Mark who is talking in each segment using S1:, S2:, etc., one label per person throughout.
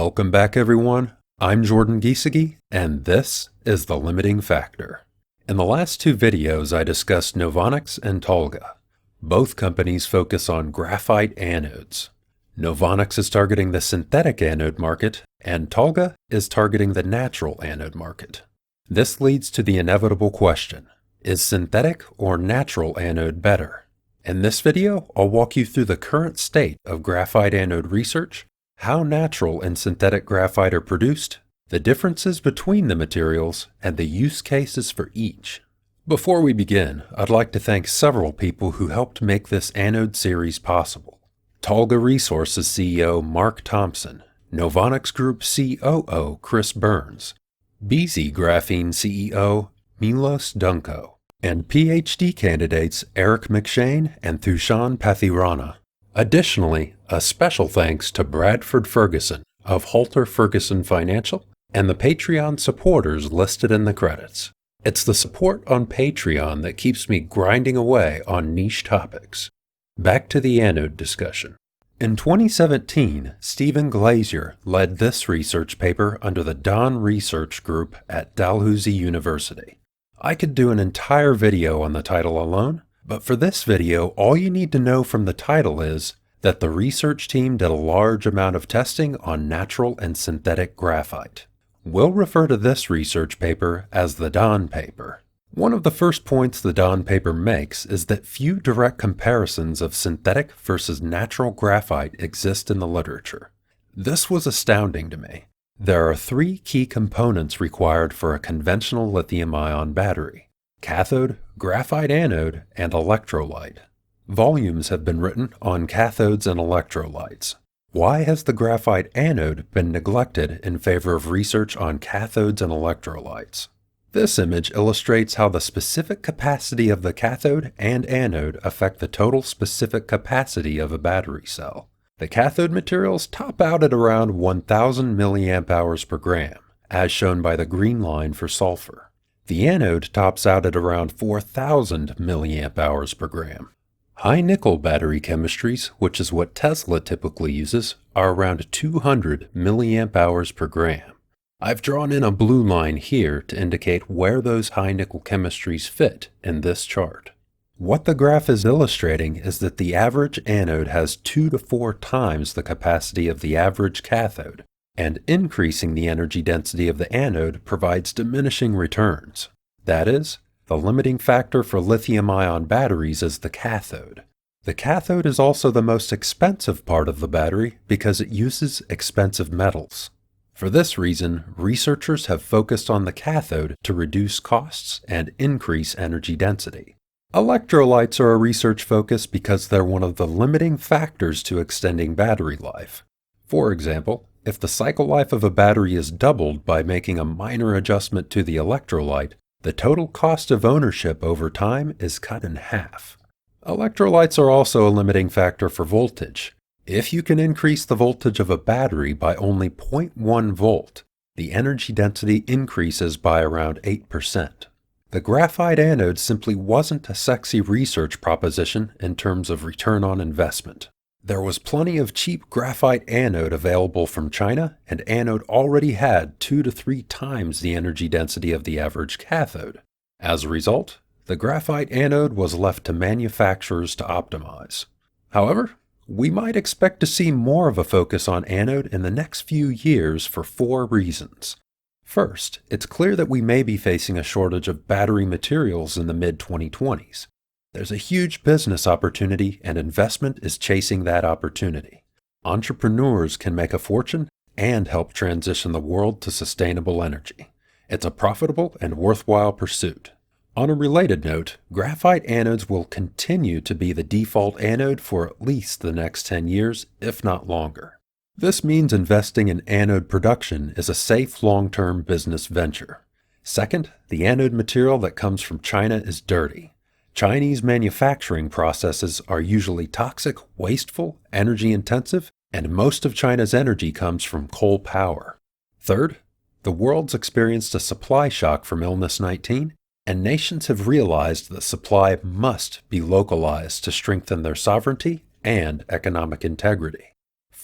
S1: Welcome back, everyone. I'm Jordan Giesecke, and this is The Limiting Factor. In the last two videos, I discussed Novonix and Talga. Both companies focus on graphite anodes. Novonix is targeting the synthetic anode market, and Talga is targeting the natural anode market. This leads to the inevitable question: is synthetic or natural anode better? In this video, I'll walk you through the current state of graphite anode research, how natural and synthetic graphite are produced, the differences between the materials, and the use cases for each. Before we begin, I'd like to thank several people who helped make this anode series possible. Talga Resources CEO Mark Thompson, Novonix Group COO Chris Burns, BZ Graphene CEO Milos Dunko, and PhD candidates Eric McShane and Thushan Pathirana. Additionally, a special thanks to Bradford Ferguson of Halter Ferguson Financial and the Patreon supporters listed in the credits. It's the support on Patreon that keeps me grinding away on niche topics. Back to the anode discussion. In 2017, Stephen Glazier led this research paper under the Dahn Research Group at Dalhousie University. I could do an entire video on the title alone, but for this video, all you need to know from the title is that the research team did a large amount of testing on natural and synthetic graphite. We'll refer to this research paper as the Dahn Paper. One of the first points the Dahn Paper makes is that few direct comparisons of synthetic versus natural graphite exist in the literature. This was astounding to me. There are three key components required for a conventional lithium-ion battery: cathode, graphite anode, and electrolyte. Volumes have been written on cathodes and electrolytes. Why has the graphite anode been neglected in favor of research on cathodes and electrolytes? This image illustrates how the specific capacity of the cathode and anode affect the total specific capacity of a battery cell. The cathode materials top out at around 1,000 mAh per gram, as shown by the green line for sulfur. The anode tops out at around 4,000 mAh per gram. High nickel battery chemistries, which is what Tesla typically uses, are around 200 mAh per gram. I've drawn in a blue line here to indicate where those high nickel chemistries fit in this chart. What the graph is illustrating is that the average anode has 2 to 4 times the capacity of the average cathode, and increasing the energy density of the anode provides diminishing returns. That is, the limiting factor for lithium-ion batteries is the cathode. The cathode is also the most expensive part of the battery because it uses expensive metals. For this reason, researchers have focused on the cathode to reduce costs and increase energy density. Electrolytes are a research focus because they're one of the limiting factors to extending battery life. For example, if the cycle life of a battery is doubled by making a minor adjustment to the electrolyte, the total cost of ownership over time is cut in half. Electrolytes are also a limiting factor for voltage. If you can increase the voltage of a battery by only 0.1 volt, the energy density increases by around 8%. The graphite anode simply wasn't a sexy research proposition in terms of return on investment. There was plenty of cheap graphite anode available from China, and anode already had 2 to 3 times the energy density of the average cathode. As a result, the graphite anode was left to manufacturers to optimize. However, we might expect to see more of a focus on anode in the next few years for 4 reasons. First, it's clear that we may be facing a shortage of battery materials in the mid-2020s. There's a huge business opportunity, and investment is chasing that opportunity. Entrepreneurs can make a fortune and help transition the world to sustainable energy. It's a profitable and worthwhile pursuit. On a related note, graphite anodes will continue to be the default anode for at least the next 10 years, if not longer. This means investing in anode production is a safe long-term business venture. Second, the anode material that comes from China is dirty. Chinese manufacturing processes are usually toxic, wasteful, energy-intensive, and most of China's energy comes from coal power. Third, the world's experienced a supply shock from illness 19, and nations have realized that supply must be localized to strengthen their sovereignty and economic integrity.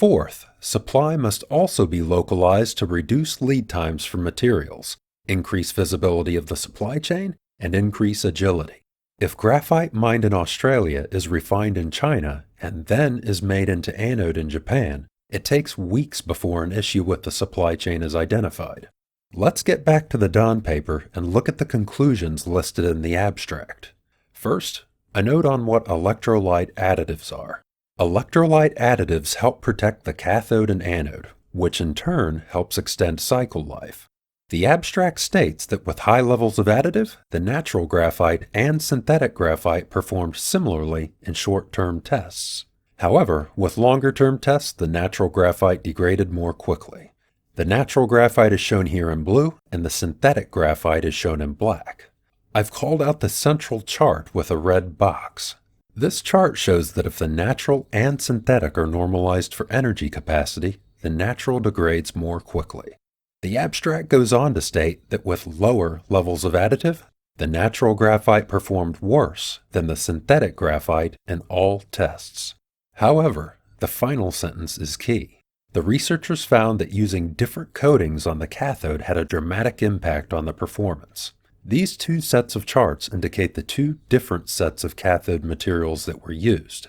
S1: Fourth, supply must also be localized to reduce lead times for materials, increase visibility of the supply chain, and increase agility. If graphite mined in Australia is refined in China and then is made into anode in Japan, it takes weeks before an issue with the supply chain is identified. Let's get back to the Dahn paper and look at the conclusions listed in the abstract. First, a note on what electrolyte additives are. Electrolyte additives help protect the cathode and anode, which in turn helps extend cycle life. The abstract states that with high levels of additive, the natural graphite and synthetic graphite performed similarly in short-term tests. However, with longer-term tests, the natural graphite degraded more quickly. The natural graphite is shown here in blue, and the synthetic graphite is shown in black. I've called out the central chart with a red box. This chart shows that if the natural and synthetic are normalized for energy capacity, the natural degrades more quickly. The abstract goes on to state that with lower levels of additive, the natural graphite performed worse than the synthetic graphite in all tests. However, the final sentence is key. The researchers found that using different coatings on the cathode had a dramatic impact on the performance. These two sets of charts indicate the two different sets of cathode materials that were used.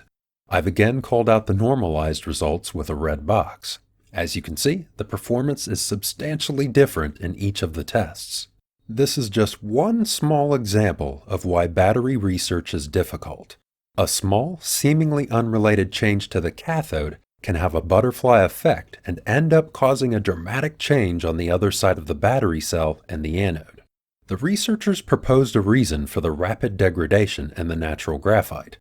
S1: I've again called out the normalized results with a red box. As you can see, the performance is substantially different in each of the tests. This is just one small example of why battery research is difficult. A small, seemingly unrelated change to the cathode can have a butterfly effect and end up causing a dramatic change on the other side of the battery cell and the anode. The researchers proposed a reason for the rapid degradation in the natural graphite.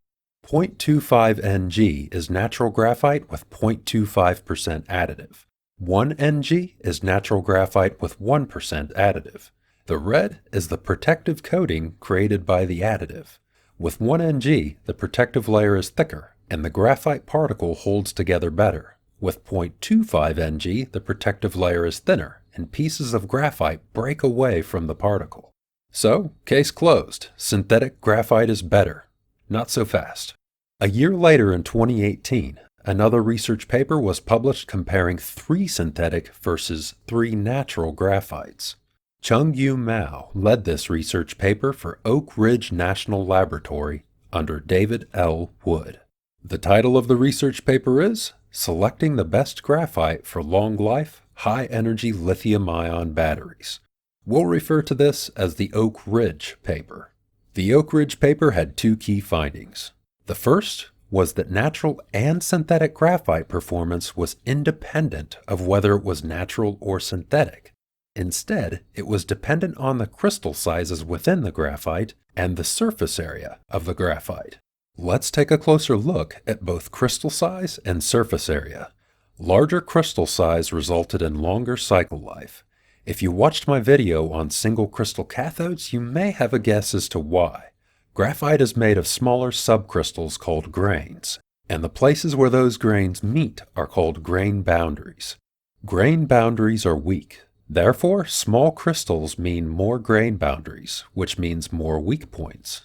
S1: 0.25 Ng is natural graphite with 0.25% additive. 1 Ng is natural graphite with 1% additive. The red is the protective coating created by the additive. With 1 Ng, the protective layer is thicker, and the graphite particle holds together better. With 0.25 Ng, the protective layer is thinner, and pieces of graphite break away from the particle. So, case closed. Synthetic graphite is better. Not so fast. A year later in 2018, another research paper was published comparing 3 synthetic versus 3 natural graphites. Chung-Yu Mao led this research paper for Oak Ridge National Laboratory under David L. Wood. The title of the research paper is Selecting the Best Graphite for Long Life, High-Energy Lithium-Ion Batteries. We'll refer to this as the Oak Ridge paper. The Oak Ridge paper had 2 key findings. The first was that natural and synthetic graphite performance was independent of whether it was natural or synthetic. Instead, it was dependent on the crystal sizes within the graphite and the surface area of the graphite. Let's take a closer look at both crystal size and surface area. Larger crystal size resulted in longer cycle life. If you watched my video on single crystal cathodes, you may have a guess as to why. Graphite is made of smaller subcrystals called grains, and the places where those grains meet are called grain boundaries. Grain boundaries are weak. Therefore, small crystals mean more grain boundaries, which means more weak points.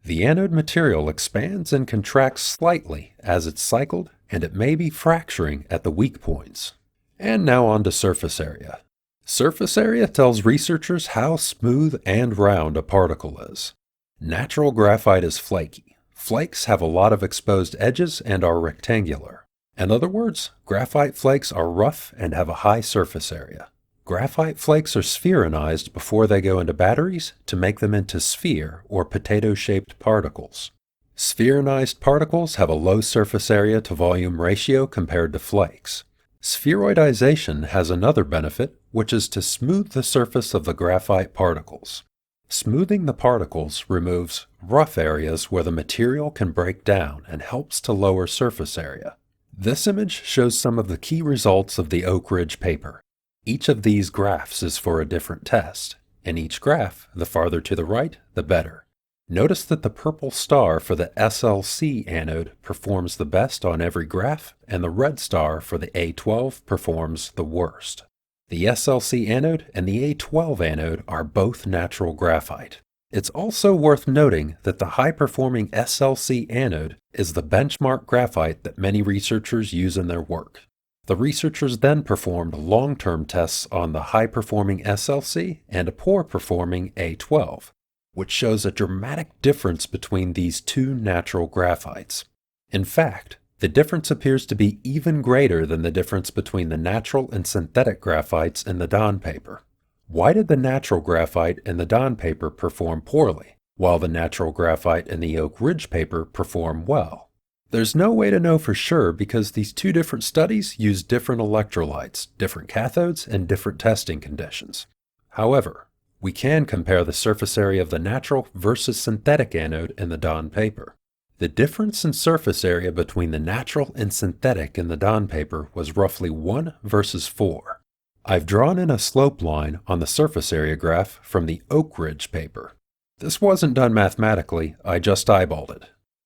S1: The anode material expands and contracts slightly as it's cycled, and it may be fracturing at the weak points. And now on to surface area. Surface area tells researchers how smooth and round a particle is. Natural graphite is flaky. Flakes have a lot of exposed edges and are rectangular. In other words, graphite flakes are rough and have a high surface area. Graphite flakes are spheronized before they go into batteries to make them into sphere or potato-shaped particles. Spheronized particles have a low surface area to volume ratio compared to flakes. Spheroidization has another benefit, which is to smooth the surface of the graphite particles. Smoothing the particles removes rough areas where the material can break down and helps to lower surface area. This image shows some of the key results of the Oak Ridge paper. Each of these graphs is for a different test. In each graph, the farther to the right, the better. Notice that the purple star for the SLC anode performs the best on every graph, and the red star for the A12 performs the worst. The SLC anode and the A12 anode are both natural graphite. It's also worth noting that the high-performing SLC anode is the benchmark graphite that many researchers use in their work. The researchers then performed long-term tests on the high-performing SLC and a poor-performing A12, which shows a dramatic difference between these two natural graphites. In fact, the difference appears to be even greater than the difference between the natural and synthetic graphites in the Dahn paper. Why did the natural graphite in the Dahn paper perform poorly, while the natural graphite in the Oak Ridge paper perform well? There's no way to know for sure because these two different studies use different electrolytes, different cathodes, and different testing conditions. However, we can compare the surface area of the natural versus synthetic anode in the Dahn paper. The difference in surface area between the natural and synthetic in the Dahn paper was roughly 1 versus 4. I've drawn in a slope line on the surface area graph from the Oak Ridge paper. This wasn't done mathematically, I just eyeballed it.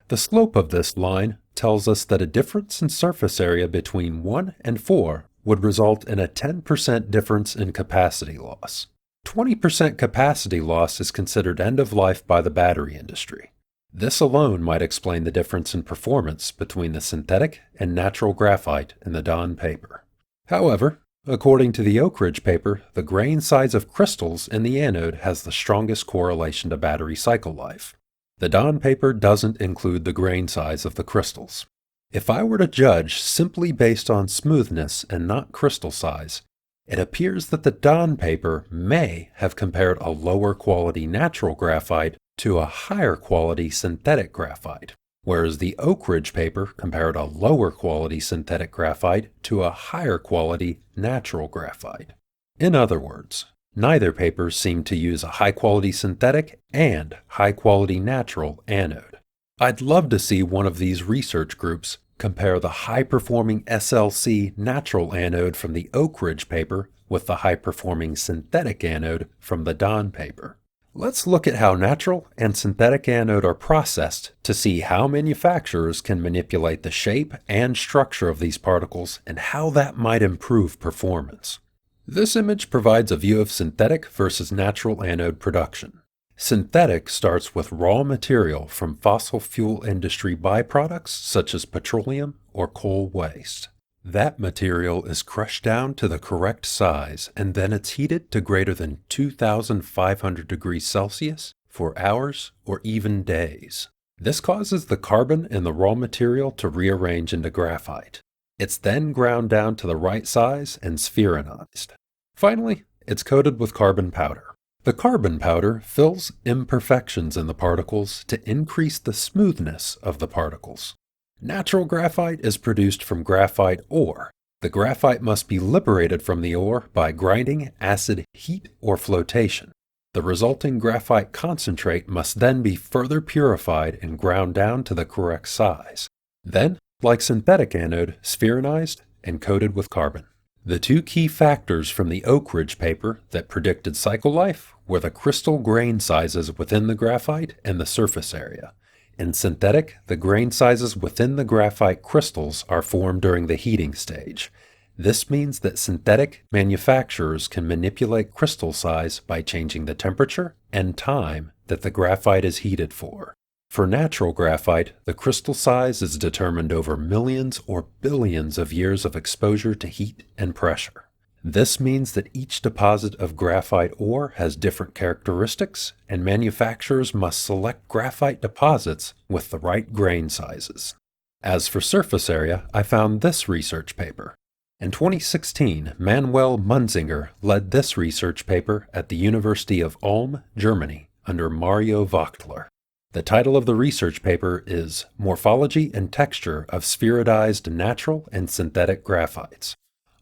S1: The slope of this line tells us that a difference in surface area between 1 and 4 would result in a 10% difference in capacity loss. 20% capacity loss is considered end of life by the battery industry. This alone might explain the difference in performance between the synthetic and natural graphite in the Dahn paper. However, according to the Oak Ridge paper, the grain size of crystals in the anode has the strongest correlation to battery cycle life. The Dahn paper doesn't include the grain size of the crystals. If I were to judge simply based on smoothness and not crystal size, it appears that the Dahn paper may have compared a lower quality natural graphite to a higher quality synthetic graphite, whereas the Oak Ridge paper compared a lower quality synthetic graphite to a higher quality natural graphite. In other words, neither paper seemed to use a high-quality synthetic and high-quality natural anode. I'd love to see one of these research groups compare the high-performing SLC natural anode from the Oak Ridge paper with the high-performing synthetic anode from the Dahn paper. Let's look at how natural and synthetic anode are processed to see how manufacturers can manipulate the shape and structure of these particles and how that might improve performance. This image provides a view of synthetic versus natural anode production. Synthetic starts with raw material from fossil fuel industry byproducts such as petroleum or coal waste. That material is crushed down to the correct size and then it's heated to greater than 2,500 degrees Celsius for hours or even days. This causes the carbon in the raw material to rearrange into graphite. It's then ground down to the right size and spheronized. Finally, it's coated with carbon powder. The carbon powder fills imperfections in the particles to increase the smoothness of the particles. Natural graphite is produced from graphite ore. The graphite must be liberated from the ore by grinding, acid, heat, or flotation. The resulting graphite concentrate must then be further purified and ground down to the correct size. Then, like synthetic anode, spheronized and coated with carbon. The two key factors from the Oak Ridge paper that predicted cycle life were the crystal grain sizes within the graphite and the surface area. In synthetic, the grain sizes within the graphite crystals are formed during the heating stage. This means that synthetic manufacturers can manipulate crystal size by changing the temperature and time that the graphite is heated for. For natural graphite, the crystal size is determined over millions or billions of years of exposure to heat and pressure. This means that each deposit of graphite ore has different characteristics, and manufacturers must select graphite deposits with the right grain sizes. As for surface area, I found this research paper. In 2016, Manuel Munzinger led this research paper at the University of Ulm, Germany, under Mario Wachtler. The title of the research paper is Morphology and Texture of Spheroidized Natural and Synthetic Graphites.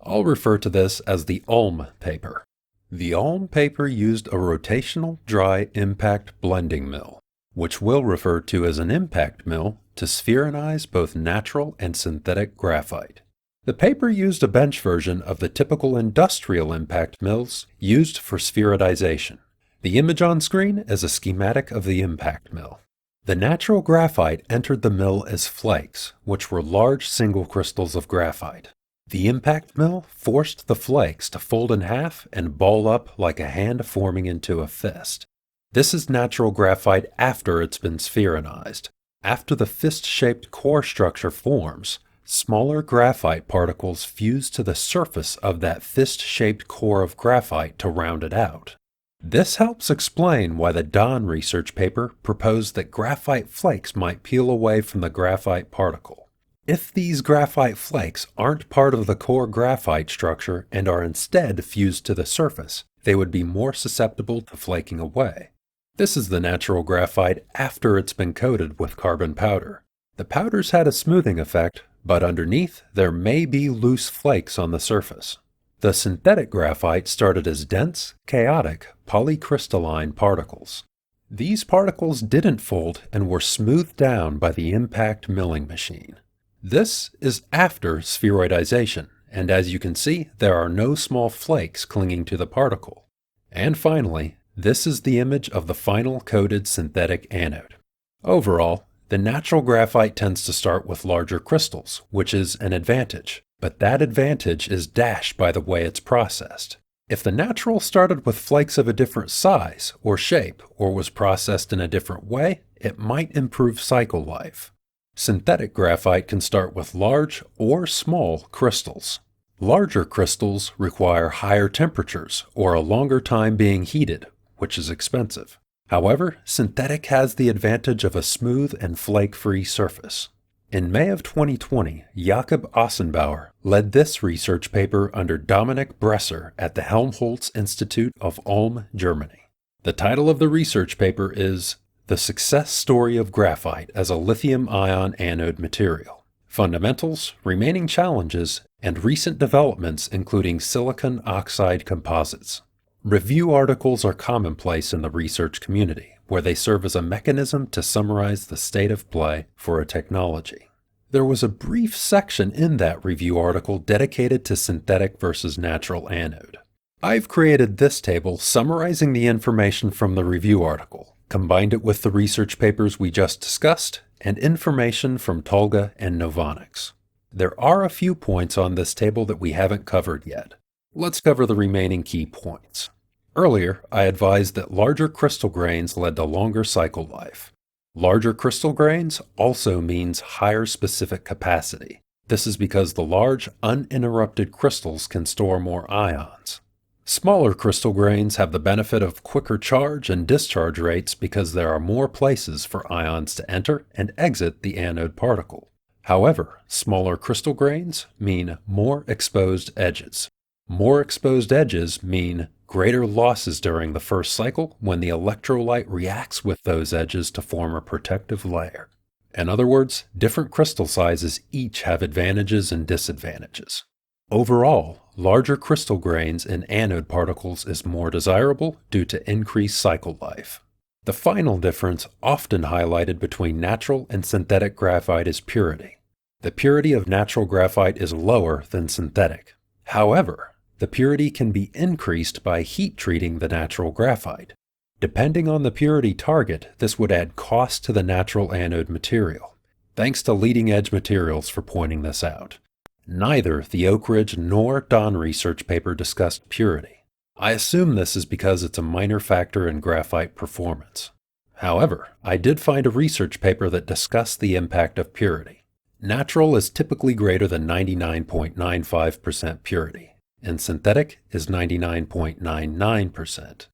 S1: I'll refer to this as the Ulm paper. The Ulm paper used a rotational dry impact blending mill, which we'll refer to as an impact mill, to spheronize both natural and synthetic graphite. The paper used a bench version of the typical industrial impact mills used for spheroidization. The image on screen is a schematic of the impact mill. The natural graphite entered the mill as flakes, which were large single crystals of graphite. The impact mill forced the flakes to fold in half and ball up like a hand forming into a fist. This is natural graphite after it's been spheronized. After the fist-shaped core structure forms, smaller graphite particles fuse to the surface of that fist-shaped core of graphite to round it out. This helps explain why the Dahn research paper proposed that graphite flakes might peel away from the graphite particle. If these graphite flakes aren't part of the core graphite structure and are instead fused to the surface, they would be more susceptible to flaking away. This is the natural graphite after it's been coated with carbon powder. The powder's had a smoothing effect, but underneath there may be loose flakes on the surface. The synthetic graphite started as dense, chaotic, polycrystalline particles. These particles didn't fold and were smoothed down by the impact milling machine. This is after spheroidization, and as you can see, there are no small flakes clinging to the particle. And finally, this is the image of the final coated synthetic anode. Overall, the natural graphite tends to start with larger crystals, which is an advantage, but that advantage is dashed by the way it's processed. If the natural started with flakes of a different size or shape or was processed in a different way, it might improve cycle life. Synthetic graphite can start with large or small crystals. Larger crystals require higher temperatures or a longer time being heated, which is expensive. However, synthetic has the advantage of a smooth and flake-free surface. In May of 2020, Jakob Ossenbauer led this research paper under Dominik Bresser at the Helmholtz Institute of Ulm, Germany. The title of the research paper is The Success Story of Graphite as a Lithium-Ion Anode Material: Fundamentals, Remaining Challenges, and Recent Developments including Silicon Oxide Composites. Review articles are commonplace in the research community, where they serve as a mechanism to summarize the state of play for a technology. There was a brief section in that review article dedicated to synthetic versus natural anode. I've created this table summarizing the information from the review article, combined it with the research papers we just discussed, and information from Talga and Novonix. There are a few points on this table that we haven't covered yet. Let's cover the remaining key points. Earlier, I advised that larger crystal grains led to longer cycle life. Larger crystal grains also means higher specific capacity. This is because the large, uninterrupted crystals can store more ions. Smaller crystal grains have the benefit of quicker charge and discharge rates because there are more places for ions to enter and exit the anode particle. However, smaller crystal grains mean more exposed edges. More exposed edges mean greater losses during the first cycle when the electrolyte reacts with those edges to form a protective layer. In other words, different crystal sizes each have advantages and disadvantages. Overall, larger crystal grains in anode particles is more desirable due to increased cycle life. The final difference often highlighted between natural and synthetic graphite is purity. The purity of natural graphite is lower than synthetic. However, the purity can be increased by heat treating the natural graphite. Depending on the purity target, this would add cost to the natural anode material. Thanks to leading-edge materials for pointing this out. Neither the Oak Ridge nor Dahn research paper discussed purity. I assume this is because it's a minor factor in graphite performance. However, I did find a research paper that discussed the impact of purity. Natural is typically greater than 99.95% purity, and synthetic is 99.99%.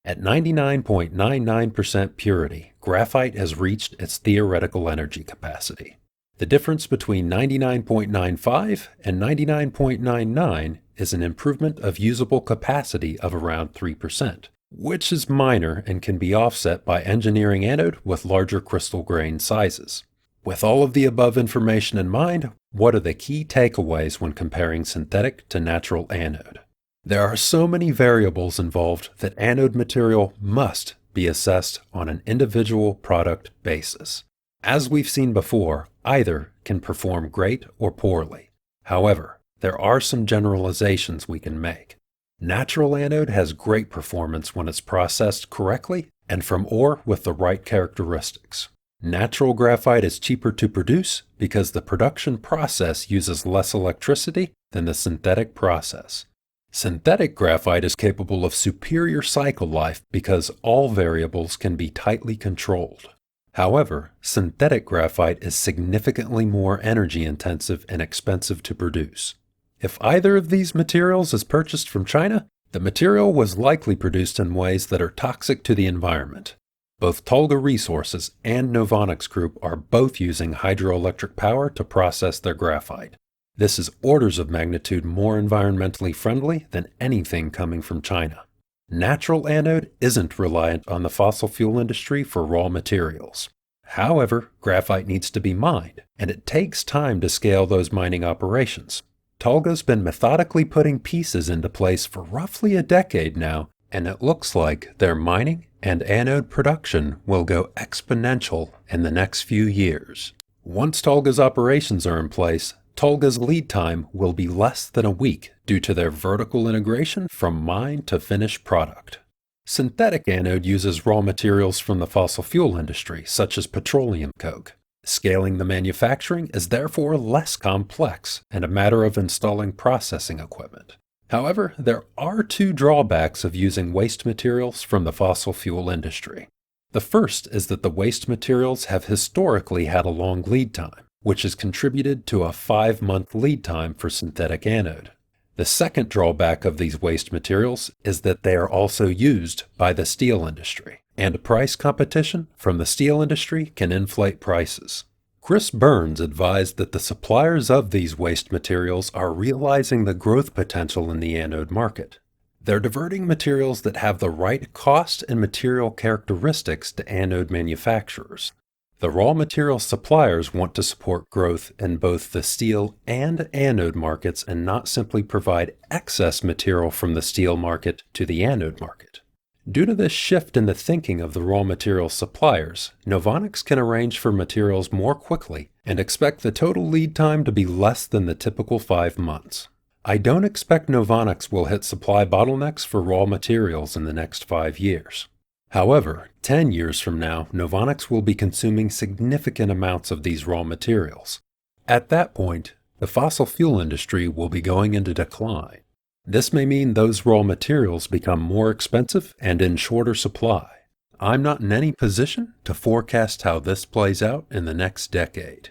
S1: At 99.99% purity, graphite has reached its theoretical energy capacity. The difference between 99.95 and 99.99 is an improvement of usable capacity of around 3%, which is minor and can be offset by engineering anode with larger crystal grain sizes. With all of the above information in mind, what are the key takeaways when comparing synthetic to natural anode? There are so many variables involved that anode material must be assessed on an individual product basis. As we've seen before, either can perform great or poorly. However, there are some generalizations we can make. Natural anode has great performance when it's processed correctly and from ore with the right characteristics. Natural graphite is cheaper to produce because the production process uses less electricity than the synthetic process. Synthetic graphite is capable of superior cycle life because all variables can be tightly controlled. However, synthetic graphite is significantly more energy intensive and expensive to produce. If either of these materials is purchased from China, the material was likely produced in ways that are toxic to the environment. Both Talga Resources and Novonix Group are both using hydroelectric power to process their graphite. This is orders of magnitude more environmentally friendly than anything coming from China. Natural anode isn't reliant on the fossil fuel industry for raw materials. However, graphite needs to be mined, and it takes time to scale those mining operations. Talga's been methodically putting pieces into place for roughly a decade now, and it looks like their mining and anode production will go exponential in the next few years. Once Talga's operations are in place, Talga's lead time will be less than a week due to their vertical integration from mine to finished product. Synthetic anode uses raw materials from the fossil fuel industry, such as petroleum coke. Scaling the manufacturing is therefore less complex and a matter of installing processing equipment. However, there are two drawbacks of using waste materials from the fossil fuel industry. The first is that the waste materials have historically had a long lead time, which has contributed to a 5-month lead time for synthetic anode. The second drawback of these waste materials is that they are also used by the steel industry, and price competition from the steel industry can inflate prices. Chris Burns advised that the suppliers of these waste materials are realizing the growth potential in the anode market. They're diverting materials that have the right cost and material characteristics to anode manufacturers. The raw material suppliers want to support growth in both the steel and anode markets and not simply provide excess material from the steel market to the anode market. Due to this shift in the thinking of the raw material suppliers, Novonix can arrange for materials more quickly and expect the total lead time to be less than the typical 5 months. I don't expect Novonix will hit supply bottlenecks for raw materials in the next 5 years. However, 10 years from now, Novonix will be consuming significant amounts of these raw materials. At that point, the fossil fuel industry will be going into decline. This may mean those raw materials become more expensive and in shorter supply. I'm not in any position to forecast how this plays out in the next decade.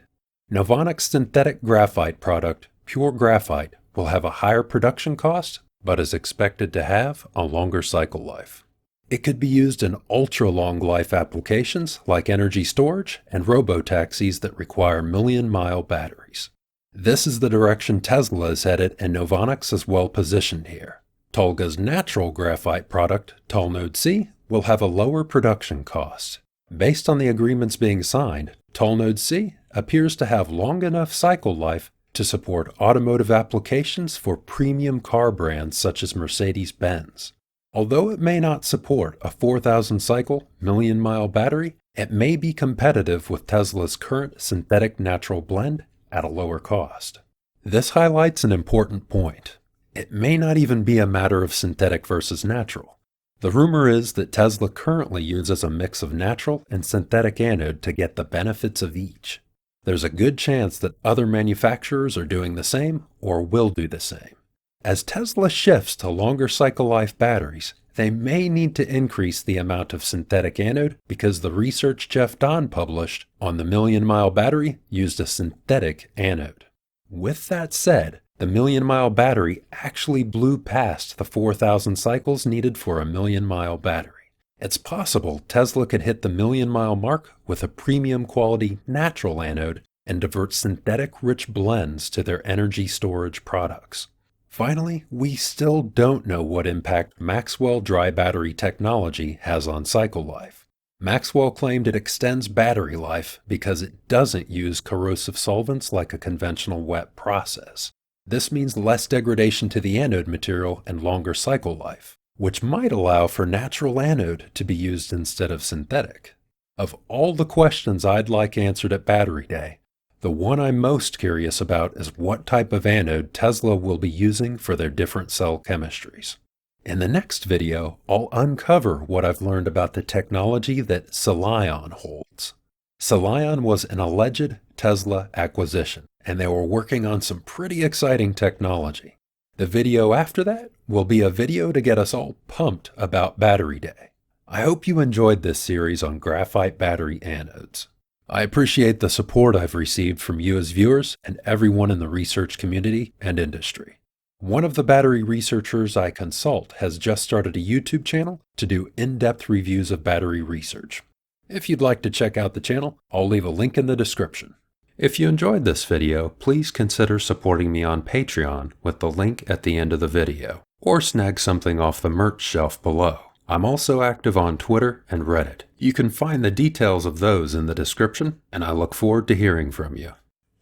S1: Novonix synthetic graphite product, pure graphite, will have a higher production cost, but is expected to have a longer cycle life. It could be used in ultra-long life applications like energy storage and robo-taxis that require million-mile batteries. This is the direction Tesla is headed, and Novonix is well positioned here. Talga's natural graphite product, Talnode C, will have a lower production cost. Based on the agreements being signed, Talnode C appears to have long enough cycle life to support automotive applications for premium car brands such as Mercedes-Benz. Although it may not support a 4,000 cycle, million-mile battery, it may be competitive with Tesla's current synthetic natural blend at a lower cost. This highlights an important point. It may not even be a matter of synthetic versus natural. The rumor is that Tesla currently uses a mix of natural and synthetic anode to get the benefits of each. There's a good chance that other manufacturers are doing the same or will do the same. As Tesla shifts to longer cycle life batteries, they may need to increase the amount of synthetic anode because the research Jeff Dahn published on the million-mile battery used a synthetic anode. With that said, the million-mile battery actually blew past the 4,000 cycles needed for a million-mile battery. It's possible Tesla could hit the million-mile mark with a premium quality natural anode and divert synthetic-rich blends to their energy storage products. Finally, we still don't know what impact Maxwell dry battery technology has on cycle life. Maxwell claimed it extends battery life because it doesn't use corrosive solvents like a conventional wet process. This means less degradation to the anode material and longer cycle life, which might allow for natural anode to be used instead of synthetic. Of all the questions I'd like answered at Battery Day, the one I'm most curious about is what type of anode Tesla will be using for their different cell chemistries. In the next video, I'll uncover what I've learned about the technology that Celion holds. Celion was an alleged Tesla acquisition, and they were working on some pretty exciting technology. The video after that will be a video to get us all pumped about Battery Day. I hope you enjoyed this series on graphite battery anodes. I appreciate the support I've received from you as viewers and everyone in the research community and industry. One of the battery researchers I consult has just started a YouTube channel to do in-depth reviews of battery research. If you'd like to check out the channel, I'll leave a link in the description. If you enjoyed this video, please consider supporting me on Patreon with the link at the end of the video, or snag something off the merch shelf below. I'm also active on Twitter and Reddit. You can find the details of those in the description, and I look forward to hearing from you.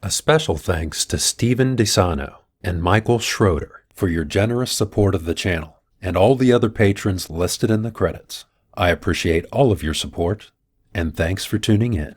S1: A special thanks to Steven DeSano and Michael Schroeder for your generous support of the channel, and all the other patrons listed in the credits. I appreciate all of your support, and thanks for tuning in.